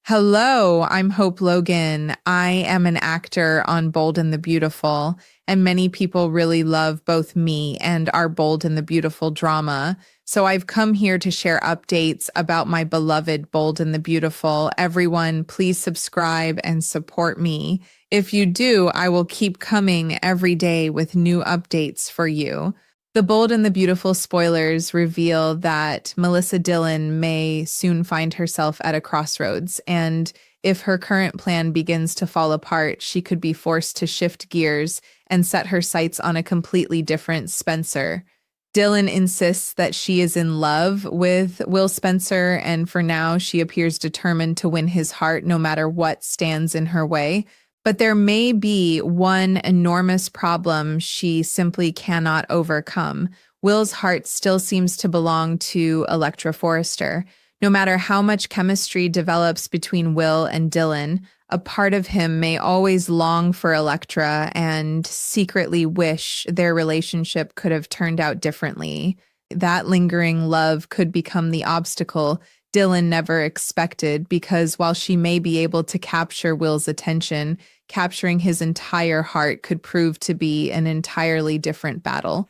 Hello, I'm Hope Logan. I am an actor on Bold and the Beautiful, and many people really love both me and our Bold and the Beautiful drama. So I've come here to share updates about my beloved Bold and the Beautiful. Everyone, please subscribe and support me. If you do, I will keep coming every day with new updates for you. The Bold and the Beautiful spoilers reveal that Melissa Dillon may soon find herself at a crossroads, and if her current plan begins to fall apart, she could be forced to shift gears and set her sights on a completely different Spencer. Dillon insists that she is in love with Will Spencer, and for now, she appears determined to win his heart no matter what stands in her way. But there may be one enormous problem she simply cannot overcome. Will's heart still seems to belong to Electra Forrester. No matter how much chemistry develops between Will and Dillon, a part of him may always long for Electra and secretly wish their relationship could have turned out differently. That lingering love could become the obstacle Dillon never expected, because while she may be able to capture Will's attention, capturing his entire heart could prove to be an entirely different battle.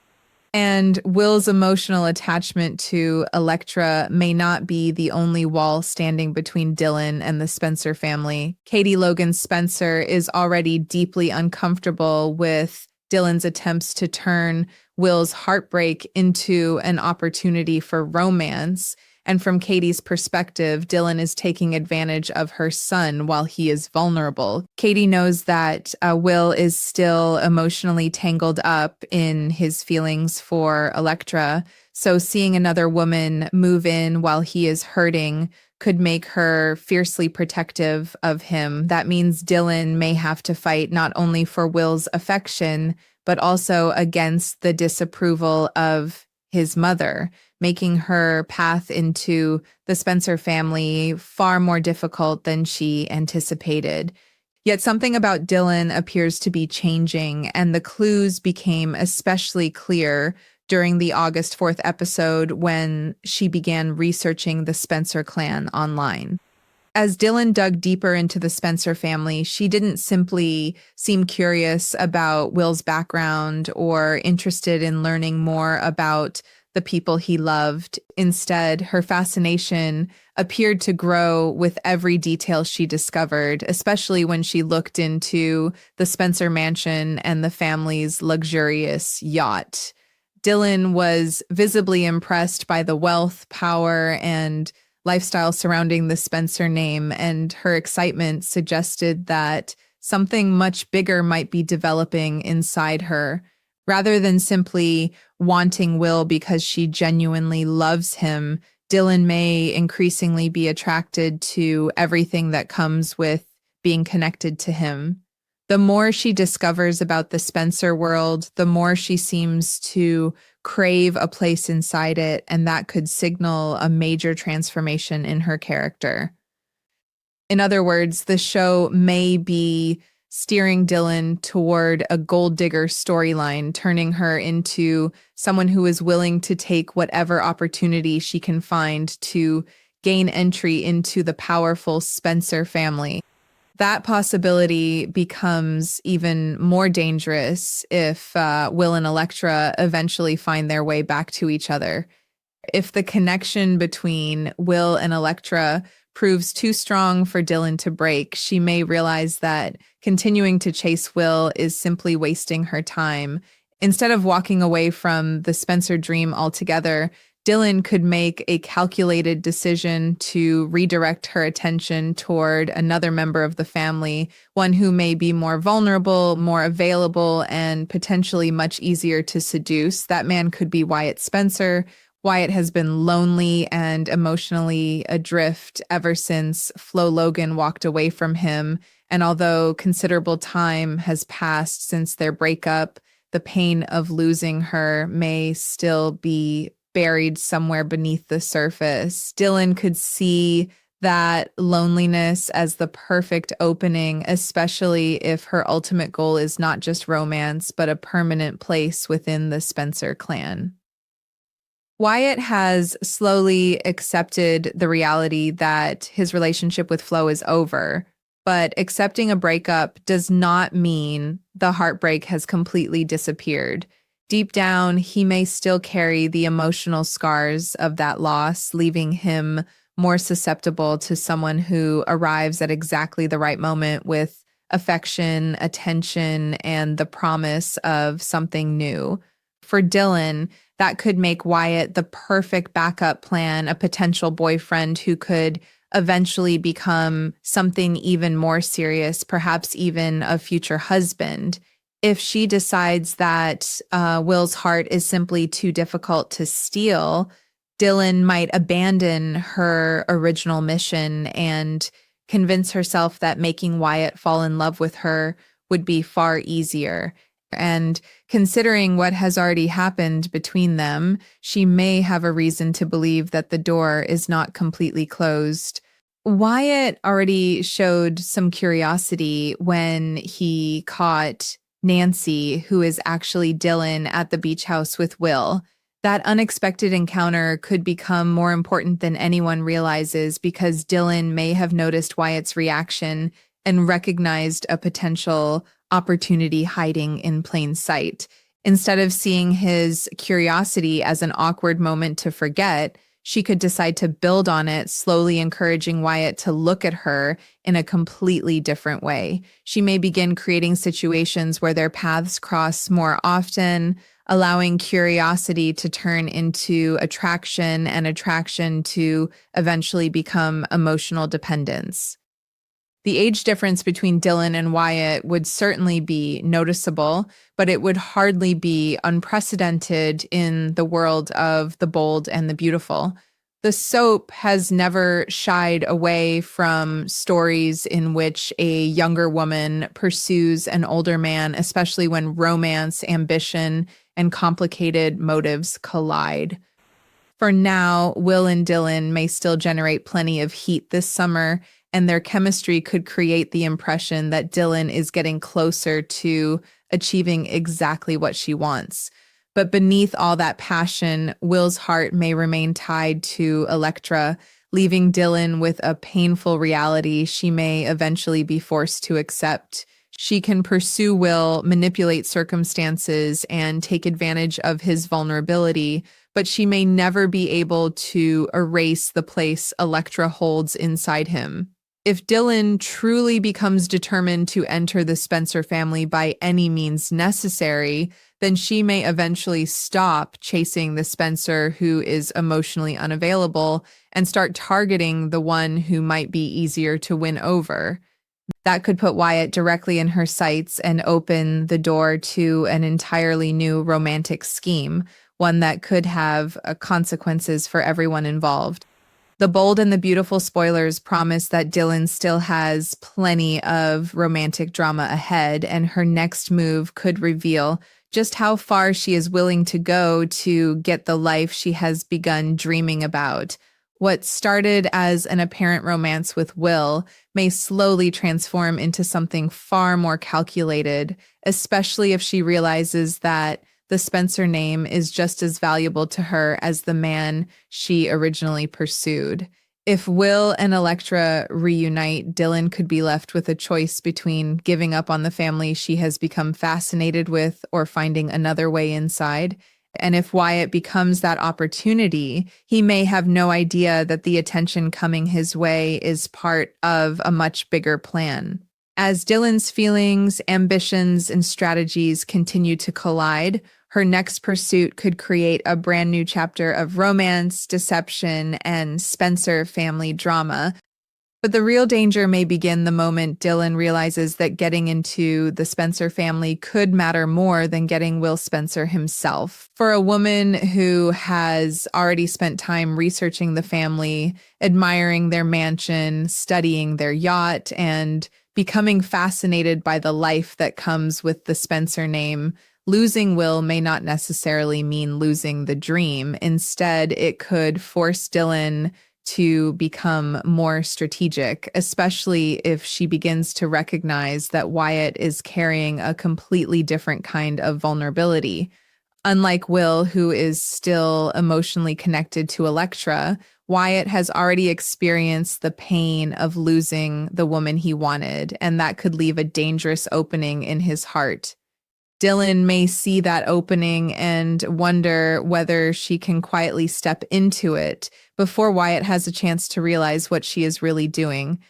And Will's emotional attachment to Electra may not be the only wall standing between Dillon and the Spencer family. Katie Logan Spencer is already deeply uncomfortable with Dillon's attempts to turn Will's heartbreak into an opportunity for romance. And from Katie's perspective, Dillon is taking advantage of her son while he is vulnerable. Katie knows that Will is still emotionally tangled up in his feelings for Electra. So seeing another woman move in while he is hurting could make her fiercely protective of him. That means Dillon may have to fight not only for Will's affection, but also against the disapproval of his mother, making her path into the Spencer family far more difficult than she anticipated. Yet something about Dillon appears to be changing, and the clues became especially clear during the August 4th episode when she began researching the Spencer clan online. As Dillon dug deeper into the Spencer family, she didn't simply seem curious about Will's background or interested in learning more about the people he loved. Instead, her fascination appeared to grow with every detail she discovered, especially when she looked into the Spencer mansion and the family's luxurious yacht. Dillon was visibly impressed by the wealth, power, and lifestyle surrounding the Spencer name, and her excitement suggested that something much bigger might be developing inside her. Rather than simply wanting Will because she genuinely loves him, Dillon may increasingly be attracted to everything that comes with being connected to him. The more she discovers about the Spencer world, the more she seems to crave a place inside it, and that could signal a major transformation in her character. In other words, the show may be steering Dillon toward a gold digger storyline, turning her into someone who is willing to take whatever opportunity she can find to gain entry into the powerful Spencer family. That possibility becomes even more dangerous if Will and Electra eventually find their way back to each other. If the connection between Will and Electra proves too strong for Dillon to break, she may realize that continuing to chase Will is simply wasting her time. Instead of walking away from the Spencer dream altogether, Dillon could make a calculated decision to redirect her attention toward another member of the family, one who may be more vulnerable, more available, and potentially much easier to seduce. That man could be Wyatt Spencer. Wyatt has been lonely and emotionally adrift ever since Flo Logan walked away from him. And although considerable time has passed since their breakup, the pain of losing her may still be buried somewhere beneath the surface. Dillon could see that loneliness as the perfect opening, especially if her ultimate goal is not just romance, but a permanent place within the Spencer clan. Wyatt has slowly accepted the reality that his relationship with Flo is over, but accepting a breakup does not mean the heartbreak has completely disappeared. Deep down, he may still carry the emotional scars of that loss, leaving him more susceptible to someone who arrives at exactly the right moment with affection, attention, and the promise of something new. For Dylan, that could make Wyatt the perfect backup plan, a potential boyfriend who could eventually become something even more serious, perhaps even a future husband. If she decides that Will's heart is simply too difficult to steal, Dylan might abandon her original mission and convince herself that making Wyatt fall in love with her would be far easier. And considering what has already happened between them, she may have a reason to believe that the door is not completely closed. Wyatt already showed some curiosity when he caught Nancy, who is actually Dylan, at the beach house with Will. That unexpected encounter could become more important than anyone realizes because Dylan may have noticed Wyatt's reaction and recognized a potential opportunity hiding in plain sight. Instead of seeing his curiosity as an awkward moment to forget, she could decide to build on it, slowly encouraging Wyatt to look at her in a completely different way. She may begin creating situations where their paths cross more often, allowing curiosity to turn into attraction and attraction to eventually become emotional dependence. The age difference between Dylan and Wyatt would certainly be noticeable, but it would hardly be unprecedented in the world of the bold and the beautiful. The soap has never shied away from stories in which a younger woman pursues an older man, especially when romance, ambition, and complicated motives collide. For now, Will and Dylan may still generate plenty of heat this summer, and their chemistry could create the impression that Dylan is getting closer to achieving exactly what she wants. But beneath all that passion, Will's heart may remain tied to Electra, leaving Dylan with a painful reality she may eventually be forced to accept. She can pursue Will, manipulate circumstances, and take advantage of his vulnerability, but she may never be able to erase the place Electra holds inside him. If Dylan truly becomes determined to enter the Spencer family by any means necessary, then she may eventually stop chasing the Spencer who is emotionally unavailable and start targeting the one who might be easier to win over. That could put Wyatt directly in her sights and open the door to an entirely new romantic scheme, one that could have consequences for everyone involved. The bold and the beautiful spoilers promise that Dylan still has plenty of romantic drama ahead, and her next move could reveal just how far she is willing to go to get the life she has begun dreaming about. What started as an apparent romance with Will may slowly transform into something far more calculated, especially if she realizes that the Spencer name is just as valuable to her as the man she originally pursued. If Will and Electra reunite, Dylan could be left with a choice between giving up on the family she has become fascinated with or finding another way inside. And if Wyatt becomes that opportunity, he may have no idea that the attention coming his way is part of a much bigger plan. As Dylan's feelings, ambitions, and strategies continue to collide, her next pursuit could create a brand new chapter of romance, deception, and Spencer family drama. But the real danger may begin the moment Dylan realizes that getting into the Spencer family could matter more than getting Will Spencer himself. For a woman who has already spent time researching the family, admiring their mansion, studying their yacht, and becoming fascinated by the life that comes with the Spencer name, losing Will may not necessarily mean losing the dream. Instead, it could force Dylan to become more strategic, especially if she begins to recognize that Wyatt is carrying a completely different kind of vulnerability. Unlike Will, who is still emotionally connected to Electra, Wyatt has already experienced the pain of losing the woman he wanted, and that could leave a dangerous opening in his heart. Dylan may see that opening and wonder whether she can quietly step into it before Wyatt has a chance to realize what she is really doing.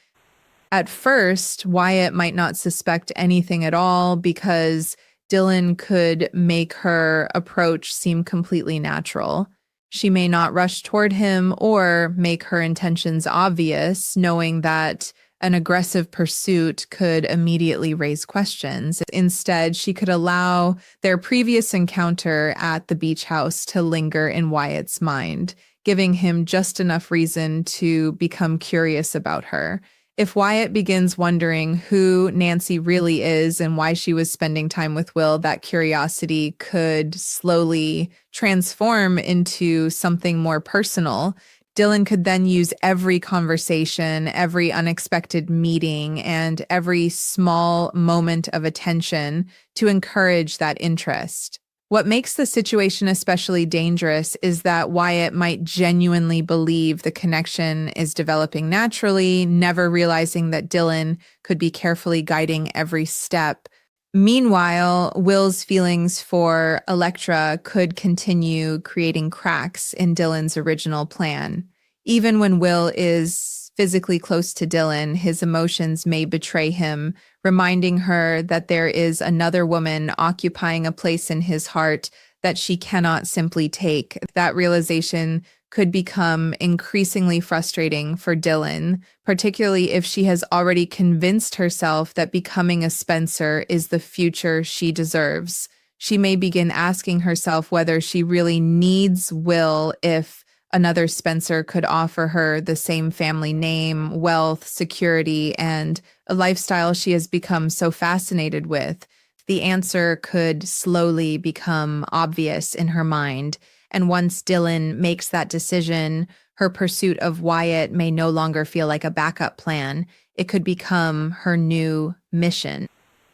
At first, Wyatt might not suspect anything at all because Dylan could make her approach seem completely natural. She may not rush toward him or make her intentions obvious, knowing that an aggressive pursuit could immediately raise questions. Instead, she could allow their previous encounter at the beach house to linger in Wyatt's mind, giving him just enough reason to become curious about her. If Wyatt begins wondering who Nancy really is and why she was spending time with Will, that curiosity could slowly transform into something more personal. Dylan could then use every conversation, every unexpected meeting, and every small moment of attention to encourage that interest. What makes the situation especially dangerous is that Wyatt might genuinely believe the connection is developing naturally, never realizing that Dylan could be carefully guiding every step. Meanwhile, Will's feelings for Electra could continue creating cracks in Dylan's original plan. Even when Will is physically close to Dylan, his emotions may betray him, reminding her that there is another woman occupying a place in his heart that she cannot simply take. That realization could become increasingly frustrating for Dylan, particularly if she has already convinced herself that becoming a Spencer is the future she deserves. She may begin asking herself whether she really needs Will if another Spencer could offer her the same family name, wealth, security, and a lifestyle she has become so fascinated with. The answer could slowly become obvious in her mind. And once Dylan makes that decision, her pursuit of Wyatt may no longer feel like a backup plan. It could become her new mission.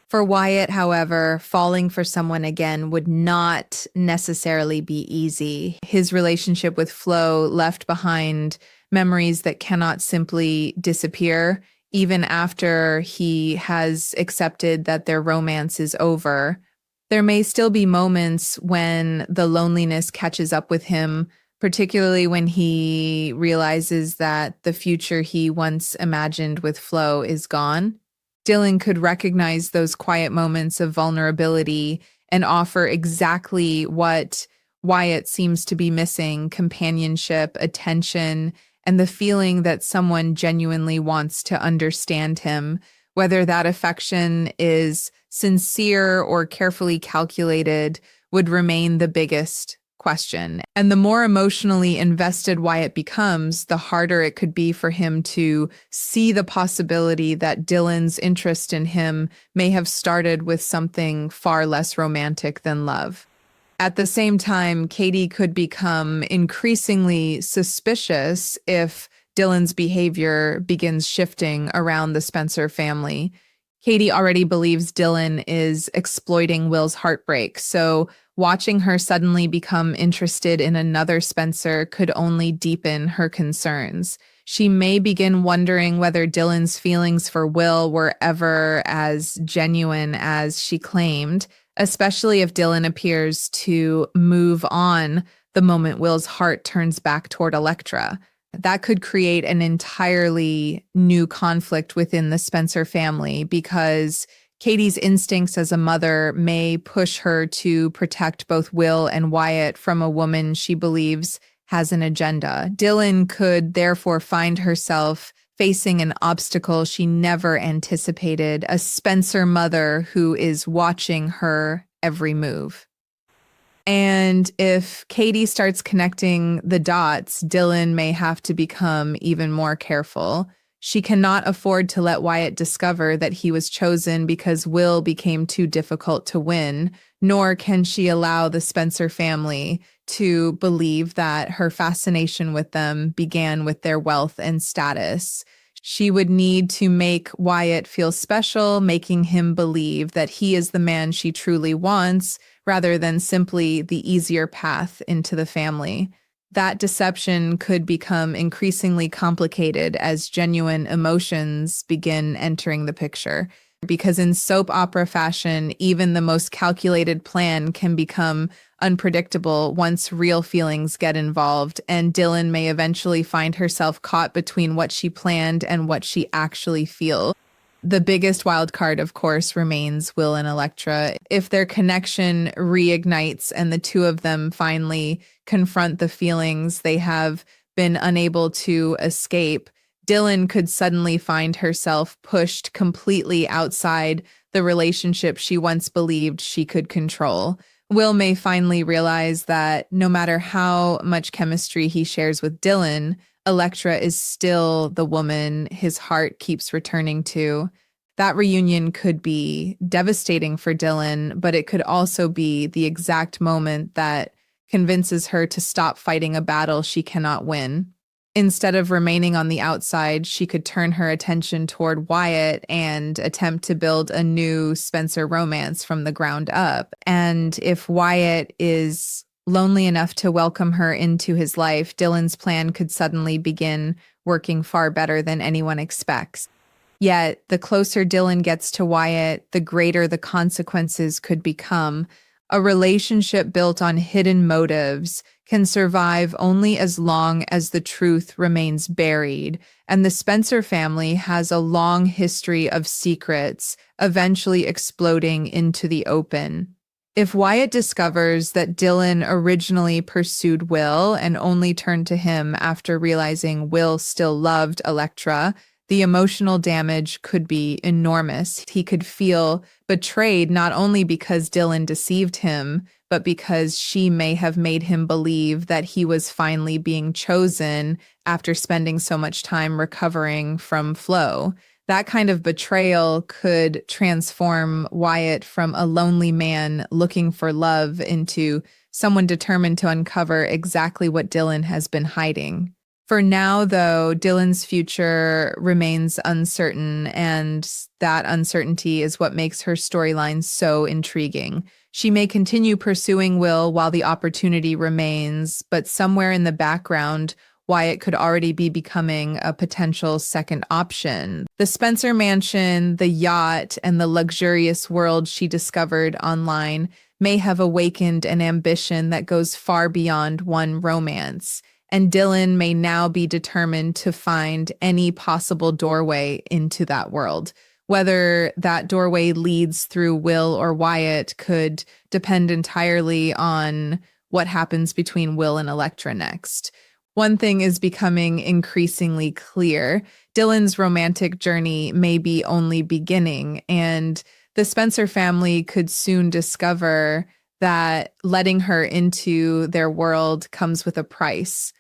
For Wyatt, however, falling for someone again would not necessarily be easy. His relationship with Flo left behind memories that cannot simply disappear, even after he has accepted that their romance is over. There may still be moments when the loneliness catches up with him, particularly when he realizes that the future he once imagined with Flo is gone. Dylan could recognize those quiet moments of vulnerability and offer exactly what Wyatt seems to be missing: companionship, attention, and the feeling that someone genuinely wants to understand him. Whether that affection is sincere or carefully calculated would remain the biggest question. And the more emotionally invested Wyatt becomes, the harder it could be for him to see the possibility that Dylan's interest in him may have started with something far less romantic than love. At the same time, Katie could become increasingly suspicious if Dylan's behavior begins shifting around the Spencer family. Katie already believes Dylan is exploiting Will's heartbreak, so watching her suddenly become interested in another Spencer could only deepen her concerns. She may begin wondering whether Dylan's feelings for Will were ever as genuine as she claimed, especially if Dylan appears to move on the moment Will's heart turns back toward Electra. That could create an entirely new conflict within the Spencer family because Katie's instincts as a mother may push her to protect both Will and Wyatt from a woman she believes has an agenda. Dylan could therefore find herself facing an obstacle she never anticipated: a Spencer mother who is watching her every move. And if Katie starts connecting the dots, Dylan may have to become even more careful. She cannot afford to let Wyatt discover that he was chosen because Will became too difficult to win, nor can she allow the Spencer family to believe that her fascination with them began with their wealth and status. She would need to make Wyatt feel special, making him believe that he is the man she truly wants, rather than simply the easier path into the family. That deception could become increasingly complicated as genuine emotions begin entering the picture. Because in soap opera fashion, even the most calculated plan can become unpredictable once real feelings get involved, and Dylan may eventually find herself caught between what she planned and what she actually feels. The biggest wild card, of course, remains Will and Elektra. If their connection reignites and the two of them finally confront the feelings they have been unable to escape, Dylan could suddenly find herself pushed completely outside the relationship she once believed she could control. Will may finally realize that no matter how much chemistry he shares with Dylan, Elektra is still the woman his heart keeps returning to. That reunion could be devastating for Dylan, but it could also be the exact moment that convinces her to stop fighting a battle she cannot win. Instead of remaining on the outside, she could turn her attention toward Wyatt and attempt to build a new Spencer romance from the ground up. And if Wyatt is lonely enough to welcome her into his life, Dylan's plan could suddenly begin working far better than anyone expects. Yet, the closer Dylan gets to Wyatt, the greater the consequences could become. A relationship built on hidden motives can survive only as long as the truth remains buried, and the Spencer family has a long history of secrets eventually exploding into the open. If Wyatt discovers that Dylan originally pursued Will and only turned to him after realizing Will still loved Elektra, the emotional damage could be enormous. He could feel betrayed not only because Dylan deceived him, but because she may have made him believe that he was finally being chosen after spending so much time recovering from Flo. That kind of betrayal could transform Wyatt from a lonely man looking for love into someone determined to uncover exactly what Dylan has been hiding. For now, though, Dylan's future remains uncertain, and that uncertainty is what makes her storyline so intriguing. She may continue pursuing Will while the opportunity remains, but somewhere in the background, Wyatt could already be becoming a potential second option. The Spencer mansion, the yacht, and the luxurious world she discovered online may have awakened an ambition that goes far beyond one romance. And Dylan may now be determined to find any possible doorway into that world. Whether that doorway leads through Will or Wyatt could depend entirely on what happens between Will and Elektra next. One thing is becoming increasingly clear. Dylan's romantic journey may be only beginning, and the Spencer family could soon discover that letting her into their world comes with a price.